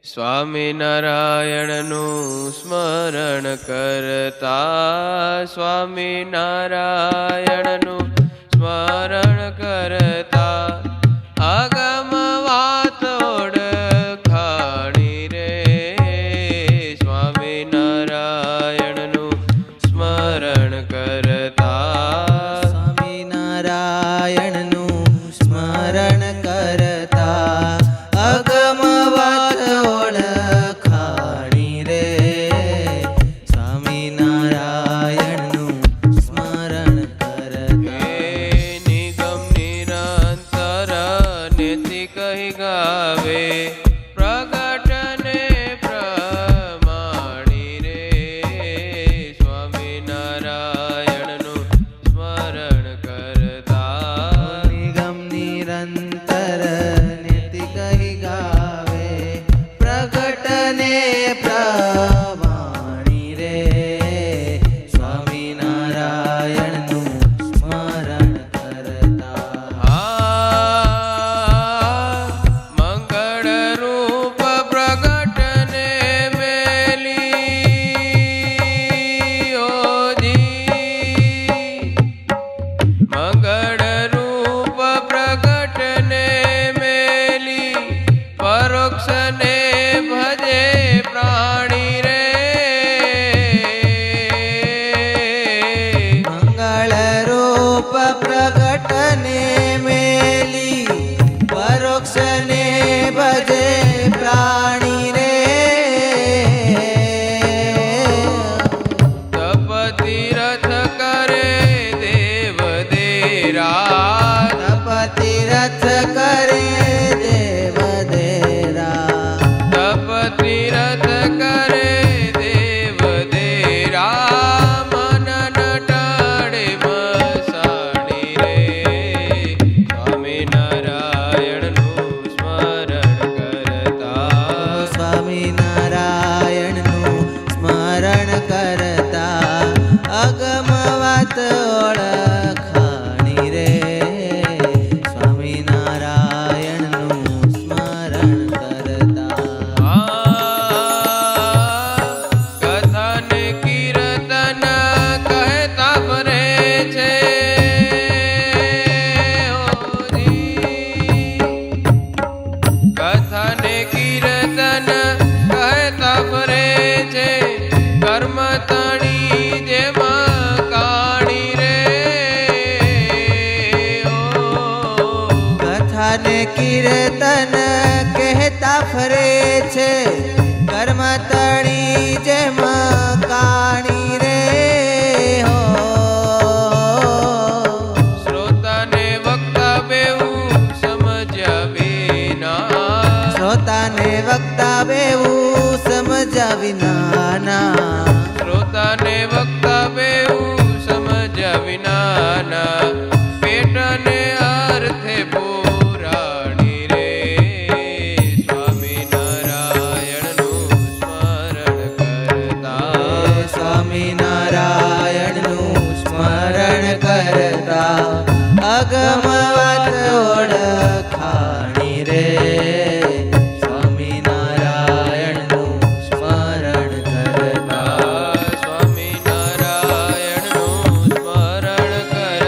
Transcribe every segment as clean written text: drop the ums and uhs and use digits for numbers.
સ્વામિનારાયણનું સ્મરણ કરતા, સ્વામિનારાયણનું સ્મરણ કરતા, આગમ વાત ઓળખાણી રે. સ્વામિનારાયણનું સ્મરણ કરતા, સ્વામિનારાયણનું સ્મરણ કરતા, અગમ વાત ઓળખાણી રે. સ્વામિનારાયણનું સ્મરણ કરતા, નિગમ નિરંતર નેતિ કહી ગાવે, પ્રગટને પ્રમાણી રે. સ્વામિનારાયણનું સ્મરણ કરતા, નિગમ નિરંતર નીતિ કહી ગાવે, પ્રગટને પ્રમાણી રે. સ્વામિનારાયણનું સ્મરણ કરતા, મંગળ રૂપ પ્રગટને મેલી ઓજી, મંગળ રૂપ પ્રગટને મેલી, પરોક્ષને ભજે પ્રાણી રે. મંગળ રૂપ પ્રગટને મેલી, પરોક્ષને ભજે પ્રાણી રે. તપ તીરથ કરે દેવ દેરા, તપતિ રથ કરે દેવ દેરા, તપ તીરથ કરે દેવ દેરા, મન નટાડે મસાણી રે. સ્વામિનારાયણનું સ્મરણ કરતા, સ્વામિનારાયણનું સ્મરણ કરતા, અગમ વાત ઓળખાણી રે. સ્વામિનારાયણનું સ્મરણ કરતા, કથન કીર્તન કહેતા ફરે છે. કથન કીર્તન કહેતા ફરે છે, કર્મ તણી જેમાં કાણી રે. કથાને કીર્તન કહેતા ફરે છે, કર્મ તણી જેમ કાણી રે. હો શ્રોતાને વક્તા બેવું સમજ્યા વિના, શ્રોતાને વક્તા બેવું સમજ્યા વિનાના, શ્રોતાને વક્તા બેવું સમજ્યા વિનાના, પેટને અર્થે પુરાણી રે. સ્વામિનારાયણનું સ્મરણ કરતા, સ્વામિનારાયણનું સ્મરણ કરતા, અગમ વાત ઓળખાણી રે. સ્વામિનારાયણનું સ્મરણ કરતા, સ્વામિનારાયણનું સ્મરણ કરતા,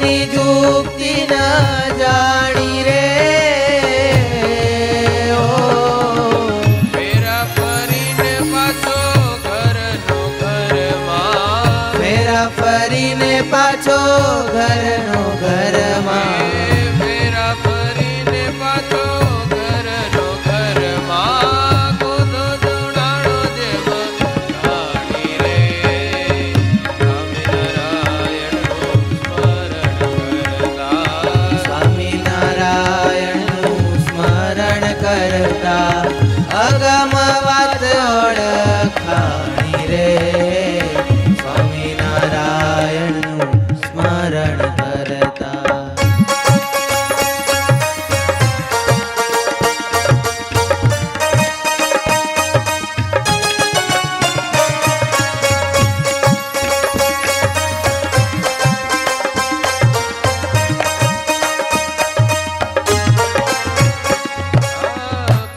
એની જુક્તિ ન જાણી રે ઓ ફેરા ફરીને પાછો ઘરનો ઘરમાં ફેરા ફરીને પાછો ઘરનો ઘરમાં ફેરા ફરીને પાછો ઘરનો ઘરમાં કોદો જોડાણો જેમ જાણી રે સ્વામિનારાયણનું સ્મરણ કરતા સ્વામિનારાયણનું સ્મરણ કરતા અગમ વાત ઓળખાણી રે સ્વામિનારાયણનું સ્મરણ કરતા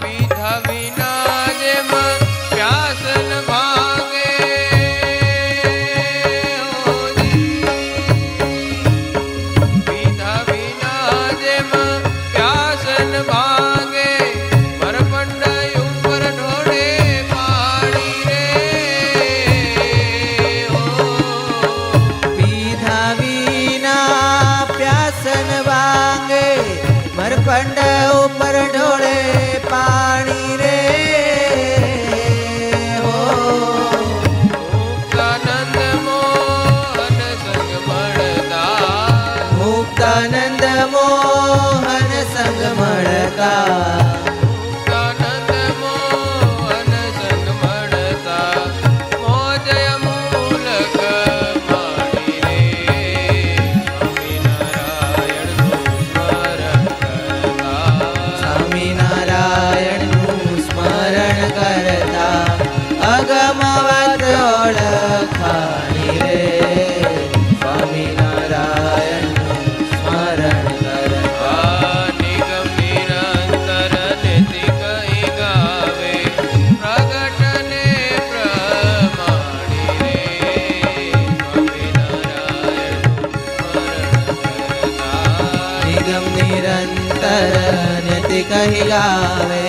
પીધા વિના જેમ પ્યાસ ન ભાંગે પીધા વિના જેમ પ્યાસ ન ભાંગે મરપંડ ઉપર ઢોળે પાણી રે પીધા વિના પ્યાસન વાંગે મરકંડ ઉપર ઢોળે પાણી રે હો મુક્તાનંદ મોહન સંગ મળતા મુક્તાનંદ મોહન સંગ મળતા મુક્તાનંદ મોહન સંગ મળતા મોજય મૂલક માણી રે સ્વામિનારાયણનું સ્મરણ કરતા સ્વામિનારાયણનું સ્મરણ કરતા અગમ વાત ઓળખાણી રે સ્વામિનારાયણનું સ્મરણ કરતા નિગમ નિરંતર નીતિ કઈ ગાવે પ્રગટને પ્રમાણી રે સ્વામિનારાયણનું સ્મરણ કરતા નિગમ નિરંતર નિત્ય કહી ગાવે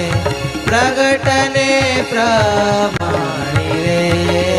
પ્રગટને પ્રમાણી રે